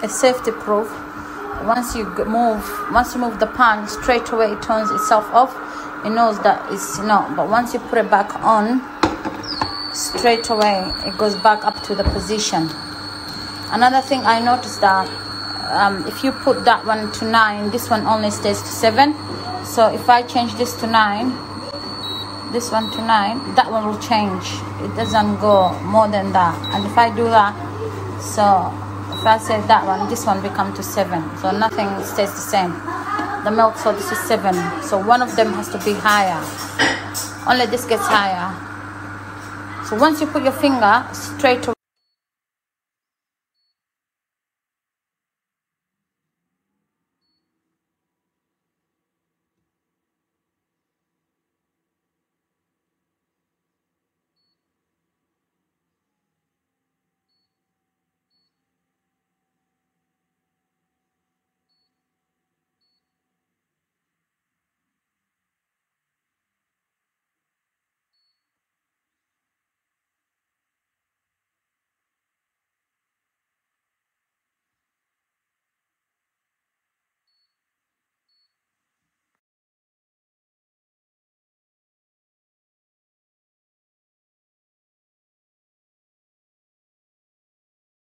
It's safety proof. Once you move the pan, straight away it turns itself off. It knows that it's not. But once you put it back on, straight away it goes back up to the position. Another thing I noticed that if you put that one to 9, this one only stays to 7. So if I change this to 9, this one to 9, that one will change. It doesn't go more than that. And if I do that, so if I say that one, this one become to 7. So nothing stays the same. The milk, so this is 7. So one of them has to be higher. Only this gets higher. So once you put your finger straight away,